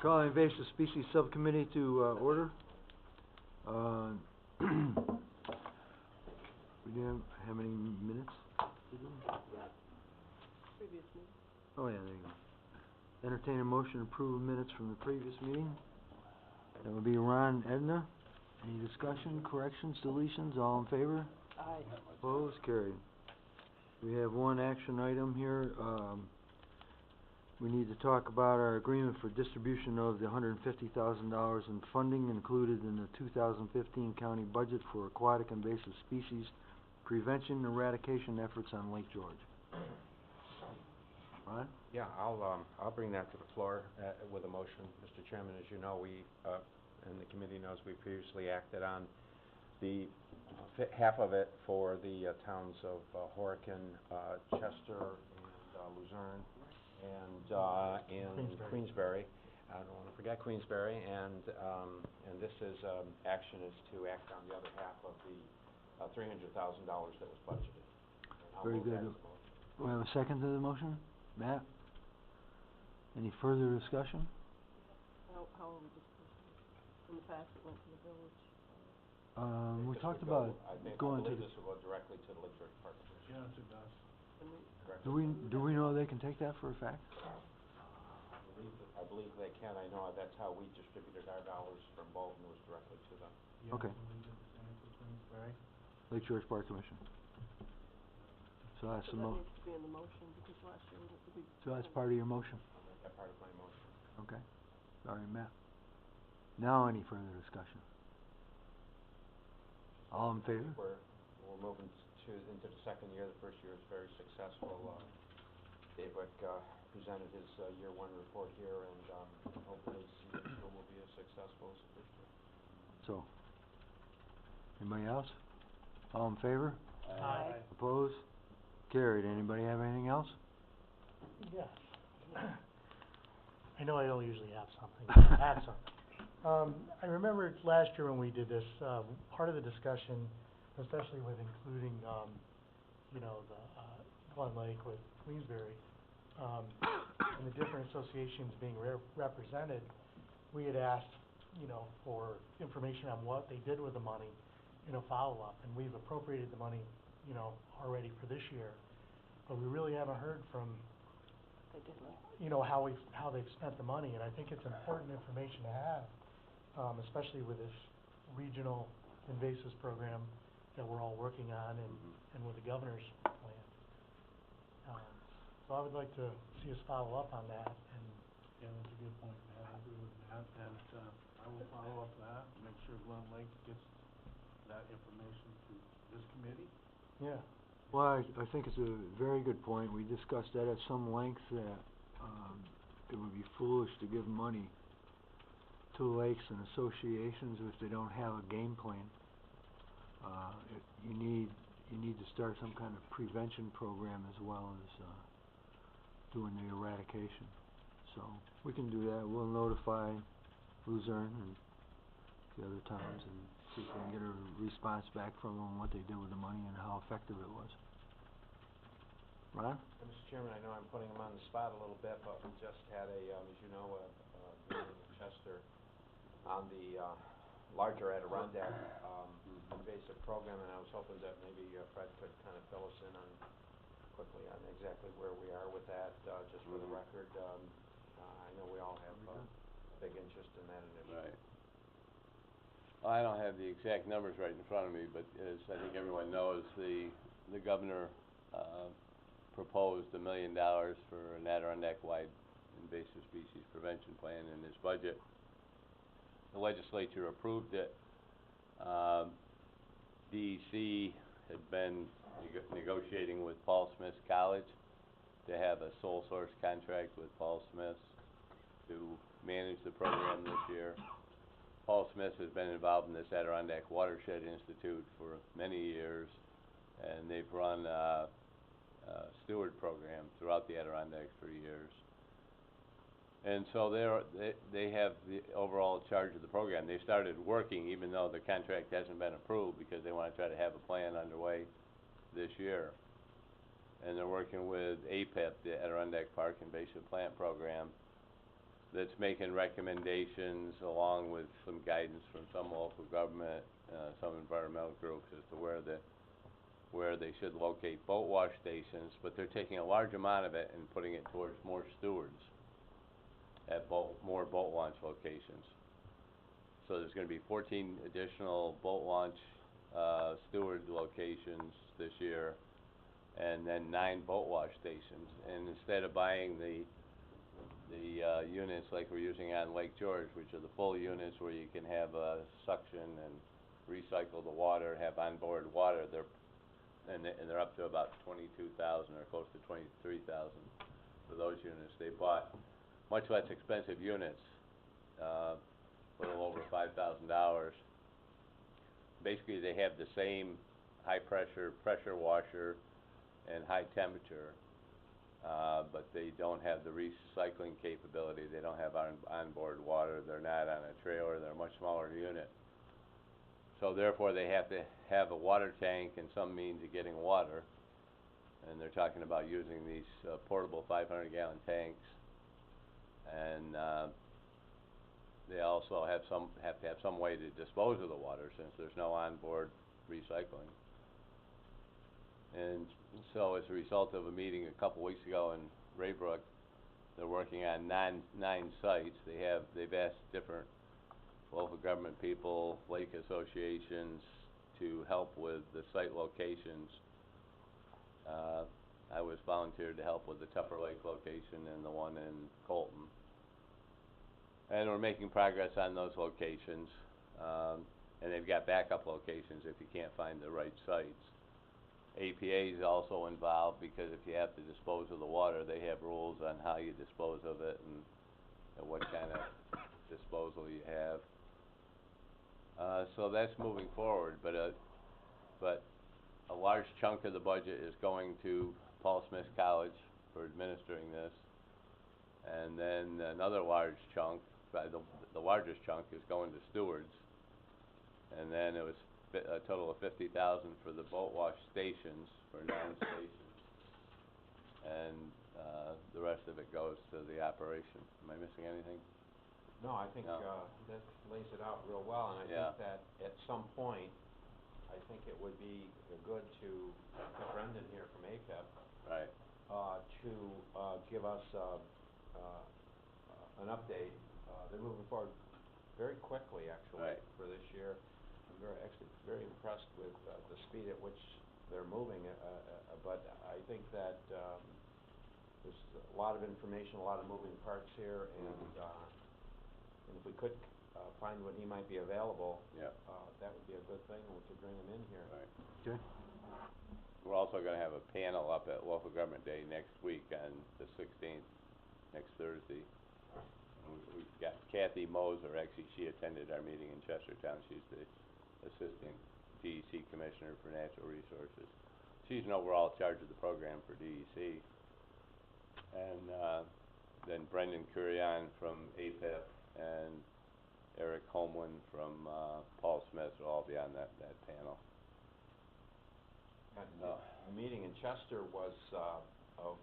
Call Invasive Species Subcommittee to order. We didn't have any minutes to do? Previous meeting. Oh, yeah, there you go. Entertain a motion to approve minutes from the previous meeting. That would be Ron, Edna. Any discussion, corrections, deletions, all in favor? Aye. Opposed, carried. We have one action item here. We need to talk about our agreement for distribution of the $150,000 in funding included in the 2015 county budget for aquatic invasive species prevention and eradication efforts on Lake George. Ron? Yeah, I'll bring that to the floor with a motion, Mr. Chairman. As you know, we and the committee knows, we previously acted on the half of it for the towns of Horicon, Chester, and Luzerne, and Queensbury. I don't want to forget Queensbury, and this is action is to act on the other half of the $300,000 that was budgeted. Very good. We have a second to the motion? Matt? Any further discussion? How are we discussing it? In the past, it went to the village. We talked about going to I believe the... this will go directly to the Lake George Park Commission. Yes, it does. Do we know they can take that for a fact? I believe they can. I know that's how we distributed our dollars from Bolton, was directly to them. Yeah, Okay. we did the same for Queensbury. Lake George Park Commission. So that's So the that needs to be in the motion, because last year we... So that's part of your motion? I'll make that part of my motion. Okay. Sorry, Matt. Now any further discussion? All in favor? We're moving into the second year. The first year was very successful. Dave Wick presented his year one report here, and hopefully season two will be as successful as the first year. So, anybody else? All in favor? Aye. Opposed? Carried. Anybody have anything else? Yes. I know I don't usually have something, but I have something. I remember last year when we did this, part of the discussion, especially with including, the Glen Lake with Queensbury, and the different associations being represented, we had asked, for information on what they did with the money, follow-up, and we've appropriated the money, already for this year, but we really haven't heard from, They did not. how they've spent the money, and I think it's important information to have, especially with this regional invasives program that we're all working on, and with the governor's plan. So I would like to see us follow up on that, and Yeah, that's a good point, Matt. I agree with that, and I will follow up that, make sure Glen Lake gets that information to this committee. yeah. Well, I think it's a very good point. We discussed that at some length, that it would be foolish to give money to lakes and associations if they don't have a game plan. You need to start some kind of prevention program as well as doing the eradication. So we can do that. We'll notify Luzerne and the other towns and see if we can get a response back from them on what they did with the money and how effective it was. Ron? Mr. Chairman, I know I'm putting him on the spot a little bit, but we just had as you know, meeting in Chester on the larger Adirondack invasive program, and I was hoping that maybe Fred could kind of fill us in on quickly on exactly where we are with that, just for the record. I know we all have big interest in that initiative. Right. Well, I don't have the exact numbers right in front of me, but as I think everyone knows, the governor proposed $1 million for an Adirondack-wide invasive species prevention plan in his budget. The legislature approved it. DEC had been negotiating with Paul Smith College to have a sole source contract with Paul Smith to manage the program this year. Paul Smith has been involved in this Adirondack Watershed Institute for many years, and they've run a steward program throughout the Adirondacks for years. And so they have the overall charge of the program. They started working even though the contract hasn't been approved, because they want to try to have a plan underway this year. And they're working with APIP, the Adirondack Park Invasive Plant Program, that's making recommendations along with some guidance from some local government, some environmental groups as to where they should locate boat wash stations, but they're taking a large amount of it and putting it towards more stewards at more boat launch locations. So there's gonna be 14 additional boat launch, steward locations this year, and then 9 boat wash stations. And instead of buying the units like we're using on Lake George, which are the full units where you can have suction and recycle the water, have onboard water, they're up to about 22,000 or close to 23,000 for those units. They bought much less expensive units, a little over $5,000. Basically, they have the same high pressure washer and high temperature, but they don't have the recycling capability. They don't have onboard water. They're not on a trailer. They're a much smaller unit. So therefore, they have to have a water tank and some means of getting water. And they're talking about using these portable 500-gallon tanks. And they also have to have some way to dispose of the water since there's no onboard recycling. And so as a result of a meeting a couple weeks ago in Raybrook, they're working on 9 sites. They've asked different local government people, lake associations to help with the site locations. I was volunteered to help with the Tupper Lake location and the one in Colton. And we're making progress on those locations. And they've got backup locations if you can't find the right sites. APA is also involved because if you have to dispose of the water, they have rules on how you dispose of it and what kind of disposal you have. So that's moving forward, but a large chunk of the budget is going to Paul Smith College for administering this, and then another large chunk, the largest chunk, is going to stewards, and then it was a total of $50,000 for the boat wash stations, for 9 stations, and the rest of it goes to the operation. Am I missing anything? No, I think No. That lays it out real well, and I Yeah. think that at some point, I think it would be good to get Brendan here from APEP Right. to give us an update. They're moving forward very quickly, actually, Right. for this year. I'm actually very impressed with the speed at which they're moving, but I think that there's a lot of information, a lot of moving parts here, and if we could find when he might be available, Yeah. that would be a good thing, and we could bring him in here. Right. Okay. We're also going to have a panel up at Local Government Day next week on the 16th, next Thursday. And we've got Kathy Moser. Actually, she attended our meeting in Chestertown. She's the Assistant DEC Commissioner for Natural Resources. She's an overall charge of the program for DEC. And then Brendan Curion from APIP and Eric Holmlin from Paul Smith will all be on that panel. And the meeting in Chester was of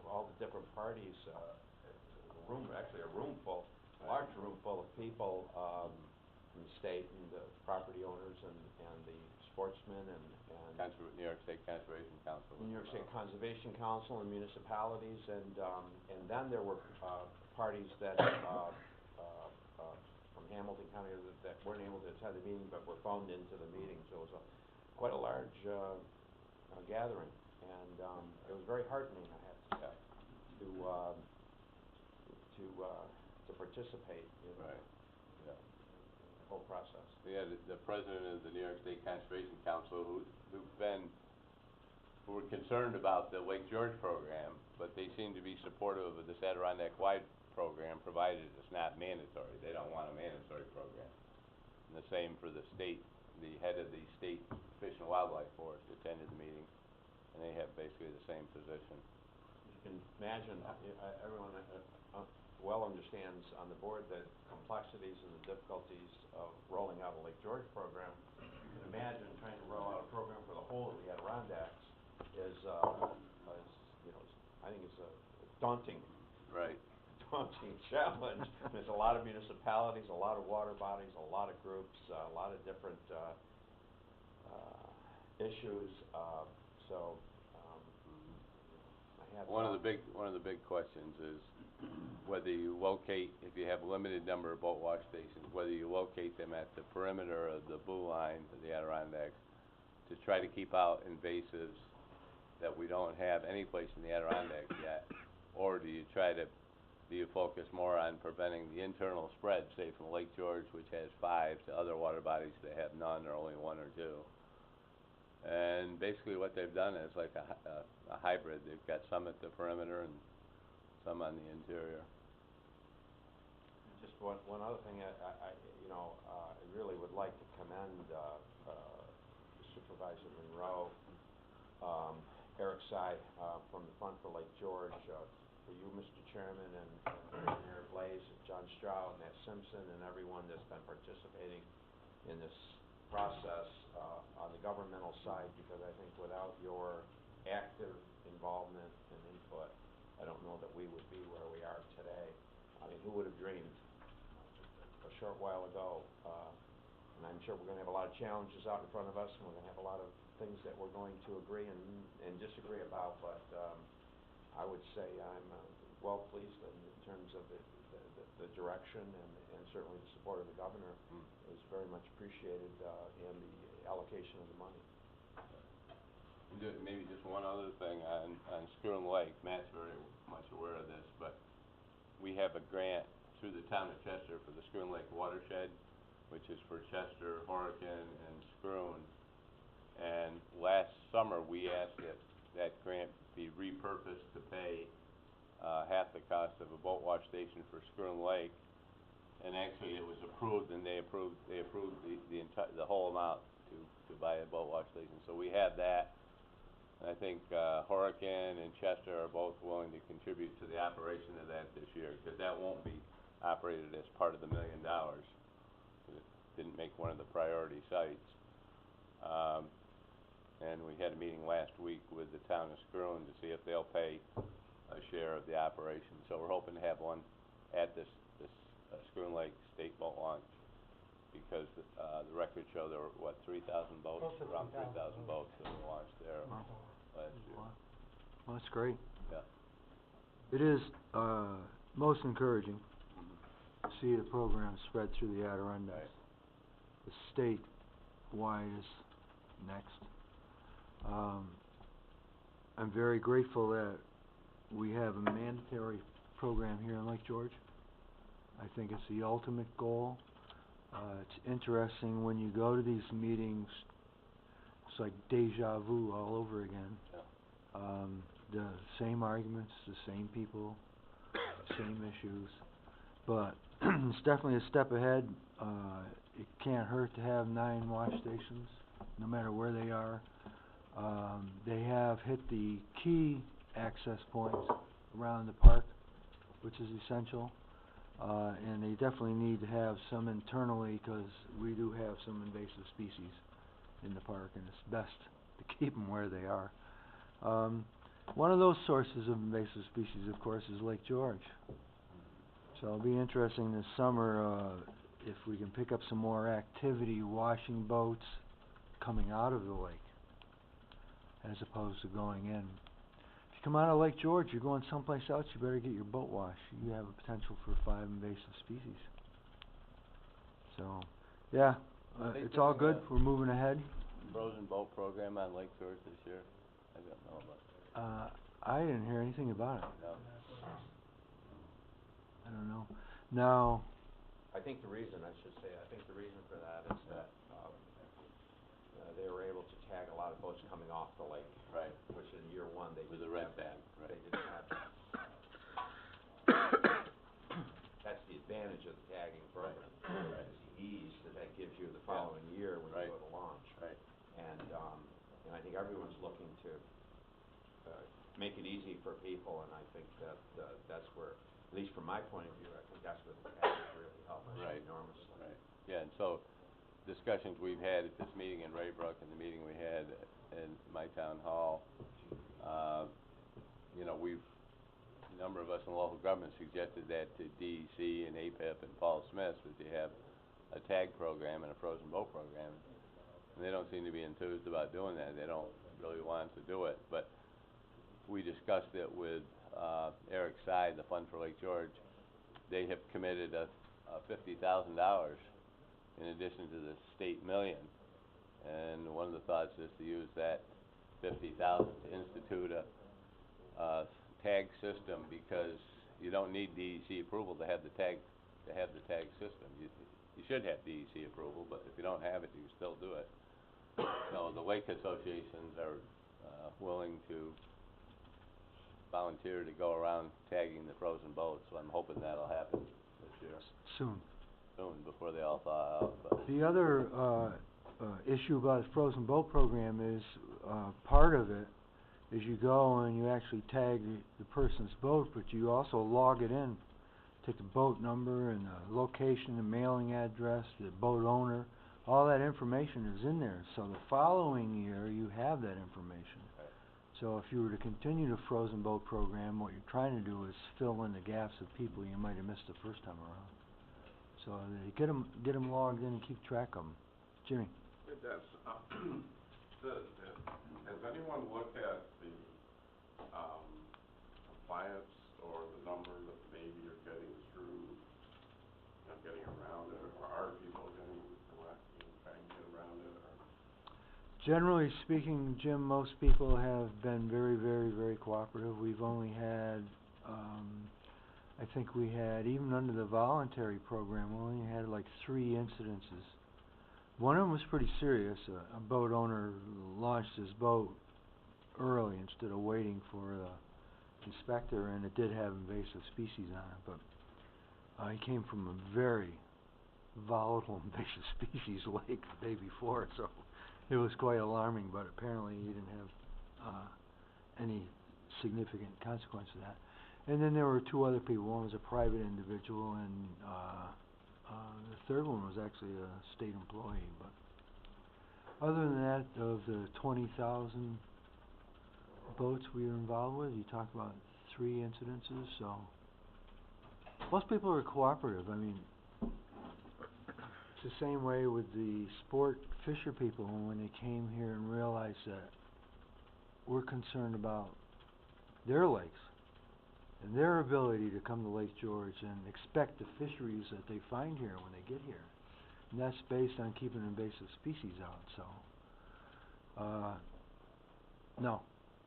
all the different parties, a room full, large room full of people from the state and the property owners and the sportsmen and New York State Conservation Council. New York State Conservation Council and municipalities, and then there were parties that from Hamilton County that weren't able to attend the meeting but were phoned into the meeting. So it was quite a large gathering, and it was very heartening, I have to say, to participate in, Right. Yeah. in the whole process. Yeah, the president of the New York State Conservation Council, who were concerned about the Lake George program, but they seem to be supportive of this Adirondack-wide program, provided it's not mandatory. They don't want a mandatory program. And the same for the state. The head of the State Fish and Wildlife Forest attended the meeting, and they have basically the same position. You can imagine, everyone well understands on the board the complexities and the difficulties of rolling out a Lake George program. You can imagine trying to roll out a program for the whole of the Adirondacks is I think it's daunting. Right. daunting challenge. There's a lot of municipalities, a lot of water bodies, a lot of groups, a lot of different issues. So my hat's One of off. the big questions is whether you locate, if you have a limited number of boat wash stations, whether you locate them at the perimeter of the blue line of the Adirondacks to try to keep out invasives that we don't have any place in the Adirondacks yet, or do you focus more on preventing the internal spread, say from Lake George, which has 5, to other water bodies that have none or only 1 or 2? And basically what they've done is like a hybrid. They've got some at the perimeter and some on the interior. Just one other thing, I really would like to commend Supervisor Monroe, Eric Sy from the Fund for Lake George, for you, Mr. Chairman, and Mayor Blaze, and John Stroud, Matt Simpson, and everyone that's been participating in this process on the governmental side, because I think without your active involvement and input, I don't know that we would be where we are today. I mean, who would have dreamed a short while ago? And I'm sure we're going to have a lot of challenges out in front of us, and we're going to have a lot of things that we're going to agree and disagree about, but I would say I'm well pleased in terms of the direction, and certainly the support of the governor is very much appreciated in the allocation of the money. Maybe just one other thing on Skirling Lake. Matt's very much aware of this, but we have a grant through the town of Chester for the Skirling Lake watershed, which is for Chester, Horicon, and Skirling. And last summer we asked that that grant be repurposed to pay half the cost of a boat wash station for Skirling Lake. And actually it was approved, and they approved the whole amount to buy a boat wash station. So we have that. And I think Horicon and Chester are both willing to contribute to the operation of that this year, because that won't be operated as part of the $1 million. It didn't make one of the priority sites. And we had a meeting last week with the town of Skirling to see if they'll pay a share of the operation. So we're hoping to have one at this Skirling Lake State Boat Launch, because the records show there were, 3,000 boats? Around 3,000 boats that were launched there last year. Well, that's great. Yeah. It is most encouraging to see the program spread through the Adirondacks. Right. The state-wide is next. I'm very grateful that we have a mandatory program here in Lake George. I think it's the ultimate goal. It's interesting when you go to these meetings, it's like deja vu all over again. Yeah. The same arguments, the same people, same issues, but it's definitely a step ahead. It can't hurt to have 9 wash stations, no matter where they are. They have hit the key access points around the park, which is essential. And they definitely need to have some internally, because we do have some invasive species in the park, and it's best to keep them where they are. One of those sources of invasive species, of course, is Lake George. So it'll be interesting this summer if we can pick up some more activity washing boats coming out of the lake, as opposed to going in. If you come out of Lake George, you're going someplace else, you better get your boat washed. You have a potential for 5 invasive species. So, yeah, it's all good. We're moving ahead. Frozen boat program on Lake George this year? I don't know about that. I didn't hear anything about it. No. I don't know. Now, I think the reason for that is that they were able to tag a lot of boats coming off the lake. Right. Which in year 1 they With didn't the red have that. band, right. They didn't have that. That's the advantage of the tagging program. Right. Is the ease that gives you the following year when you go to launch. Right. And I think everyone's looking to make it easy for people, and I think that that's where, at least from my point of view, I think that's where the tags really help us enormously. Right. Yeah, and so discussions we've had at this meeting in Raybrook and the meeting we had in my town hall, we've, number of us in local government suggested that to DEC and APIP and Paul Smith, that you have a tag program and a frozen boat program. And they don't seem to be enthused about doing that. They don't really want to do it. But we discussed it with Eric Side, the Fund for Lake George. They have committed $50,000 in addition to the state million. And one of the thoughts is to use that $50,000 to institute a tag system, because you don't need DEC approval to have the tag system. You should have DEC approval, but if you don't have it, you can still do it. So the lake associations are willing to volunteer to go around tagging the frozen boats, so I'm hoping that'll happen this year. Soon. Soon, before they all thaw out. But The other issue about the frozen boat program is part of it is you go and you actually tag the person's boat, but you also log it in. Take the boat number and the location, the mailing address, the boat owner. All that information is in there. So the following year you have that information. Right. So if you were to continue the frozen boat program, what you're trying to do is fill in the gaps of people you might have missed the first time around. So get them logged in and keep track of them. Jimmy. That's, has anyone looked at the, compliance or the number that maybe you're getting through, getting around it, or are people trying to get around it, or? Generally speaking, Jim, most people have been very, very, very cooperative. We've only had, I think we had, even under the voluntary program, we only had like 3 incidences. One of them was pretty serious. A boat owner launched his boat early instead of waiting for the inspector, and it did have invasive species on it, but he came from a very volatile invasive species lake the day before, so it was quite alarming, but apparently he didn't have any significant consequence of that. And then there were 2 other people. One was a private individual, and the third one was actually a state employee. But other than that, of the 20,000 boats we were involved with, you talk about 3 incidences, so most people are cooperative. I mean, it's the same way with the sport fisher people when they came here and realized that we're concerned about their lakes and their ability to come to Lake George and expect the fisheries that they find here when they get here. And that's based on keeping invasive species out, so no,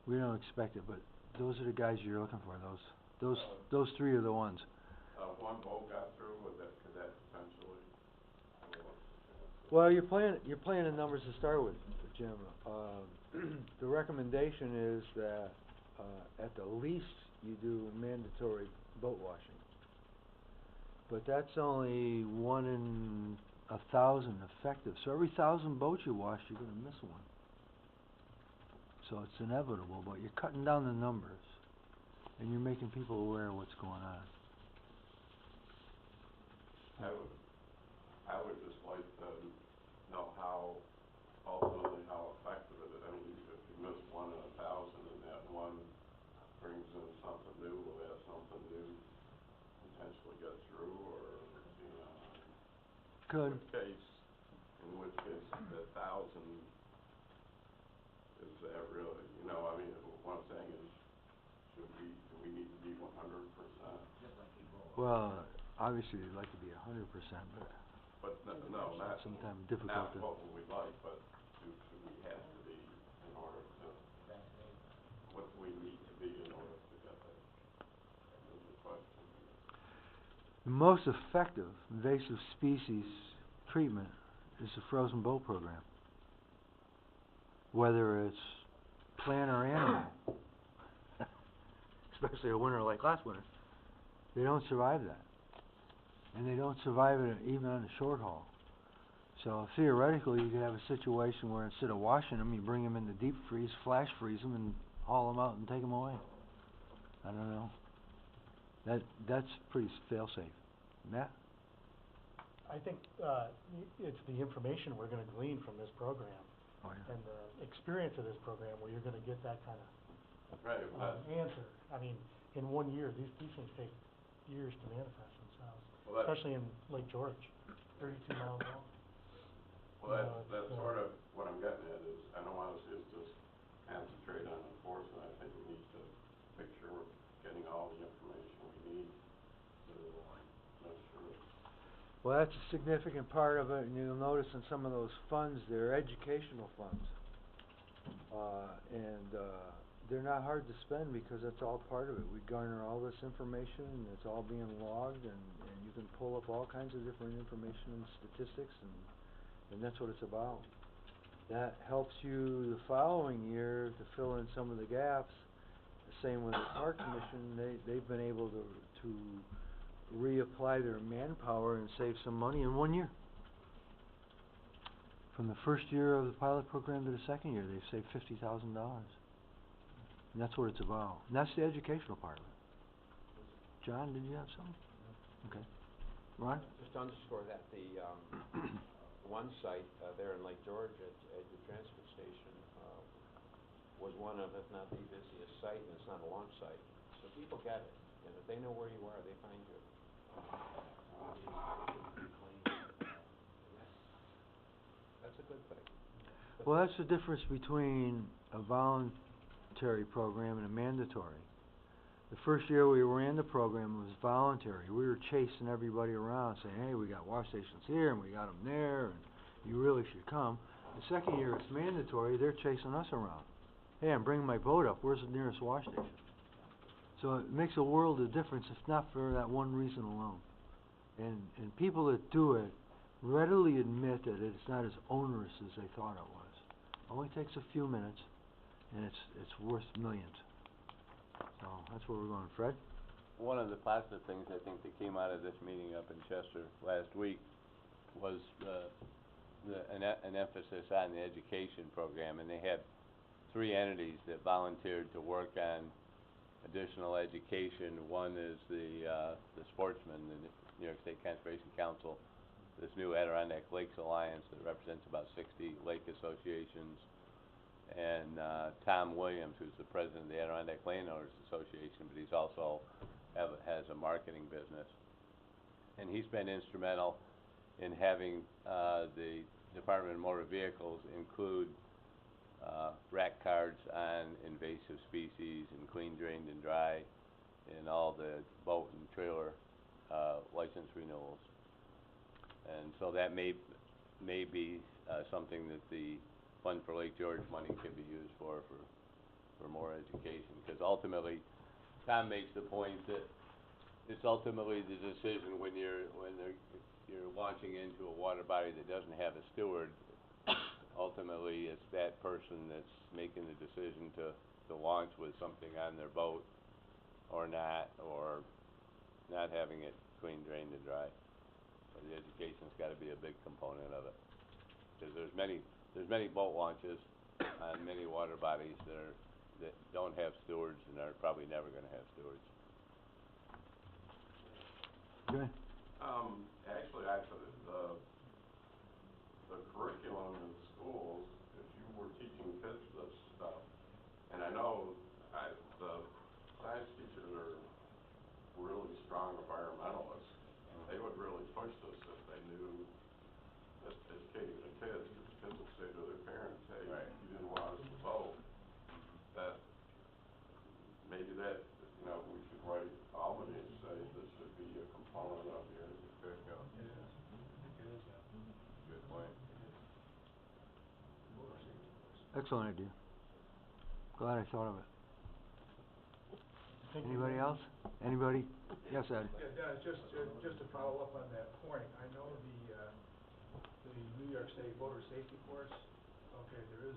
we don't expect it, but those are the guys you're looking for. Those 3 are the ones. One boat got through, could that potentially, Well, you're playing the numbers to start with, Jim. The recommendation is that at the least you do mandatory boat washing, but that's only 1 in 1,000 effective. So every 1,000 boats you wash, you're going to miss one. So it's inevitable, but you're cutting down the numbers, and you're making people aware of what's going on. I would just like to know ultimately how effective it is. I mean, if you miss 1 in 1,000 and that one brings in something new, will that something new potentially get through, or, Could. in which case, the 1,000, is that really, I mean, what I'm saying is, do we need to be 100%? Well, obviously they'd like to be 100%, but no, not sometimes difficult to. what we like, but do we have to be in order to, what do we need to be in order to get that? Is the question. The most effective invasive species treatment is the frozen boat program, whether it's plant or animal. Especially a winter like last winter, they don't survive that, and they don't survive it even on the short haul. So theoretically, you could have a situation where instead of washing them, you bring them in the deep freeze, flash freeze them, and haul them out and take them away. I don't know. That's pretty fail-safe. Matt? I think it's the information we're going to glean from this program Oh, yeah. and the experience of this program where you're going to get that kind of Right, answer. I mean, in 1 year. These things take years to manifest themselves, Well, that, especially in Lake George, 32 miles long. well, You that's, know, it's, that's sort of what I'm getting at is, I don't wanna see us just concentrate on enforcement. I think we need to make sure we're getting all the information we need to, make sure it's. Well, that's a significant part of it, and you'll notice in some of those funds, they're educational funds. They're not hard to spend because that's all part of it. We garner all this information, and it's all being logged, and you can pull up all kinds of different information and statistics, and that's what it's about. That helps you the following year to fill in some of the gaps. The same with the Park Commission, they've been able to reapply their manpower and save some money in 1 year. From the first year of the pilot program to the second year, they've saved $50,000. And that's what it's about. And that's the educational part of it. John, did you have something? Okay. Ron? Just to underscore that, the, one site, there in Lake George at the transfer station, was one of, if not the busiest site, and it's not a launch site. So people get it, and if they know where you are, they find you. That's a good thing. Well, that's the difference between a voluntary program and a mandatory. The first year we ran the program, it was voluntary. We were chasing everybody around saying, hey, we got wash stations here and we got them there and you really should come. The second year it's mandatory, they're chasing us around. Hey, I'm bringing my boat up, where's the nearest wash station? So it makes a world of difference if not for that one reason alone. And people that do it readily admit that it's not as onerous as they thought it was. It only takes a few minutes and it's worth millions. So that's where we're going. Fred? One of the positive things I think that came out of this meeting up in Chester last week was an emphasis on the education program, and they had 3 entities that volunteered to work on additional education. One is the sportsman, the New York State Conservation Council, this new Adirondack Lakes Alliance that represents about 60 lake associations, and Tom Williams, who's the president of the Adirondack Landowners Association, but he's also has a marketing business. And he's been instrumental in having the Department of Motor Vehicles include rack cards on invasive species and clean, drained, and dry in all the boat and trailer license renewals. And so that may be something that the Fund for Lake George money could be used for more education, because ultimately, Tom makes the point that it's ultimately the decision when you're launching into a water body that doesn't have a steward. Ultimately, it's that person that's making the decision to launch with something on their boat or not having it clean, drained, and dry. So the education's got to be a big component of it, because there's many boat launches on many water bodies that don't have stewards and are probably never going to have stewards. Okay. Actually, the curriculum in schools, if you were teaching kids this stuff, and I know the science teachers are really strong environmentalists, they would really push this if they knew that educating the kids, because the kids will say to their parents, hey, Right. You didn't want us to vote. That maybe that, we should write Albany and say this should be a component of your curriculum. It is. It is, yeah. Good point. Excellent idea. Glad I thought of it. Anybody else? Anybody? Yes, Ed? Yeah, Dennis, just to follow up on that point, I know the New York State Voter Safety Course, okay, there is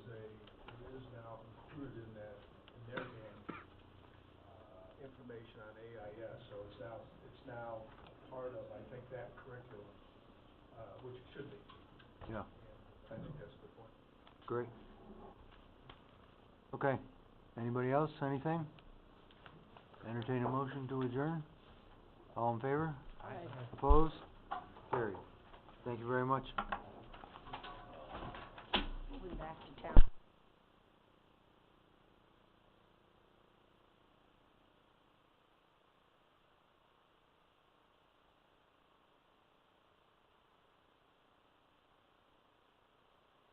now included in their game, information on AIS, so it's now part of, I think, that curriculum, which it should be. Yeah. And I think that's a good point. Great. Okay. Anybody else? Anything? Entertain a motion to adjourn? All in favor? Aye. Opposed? Carried. Thank you very much. Moving back to town.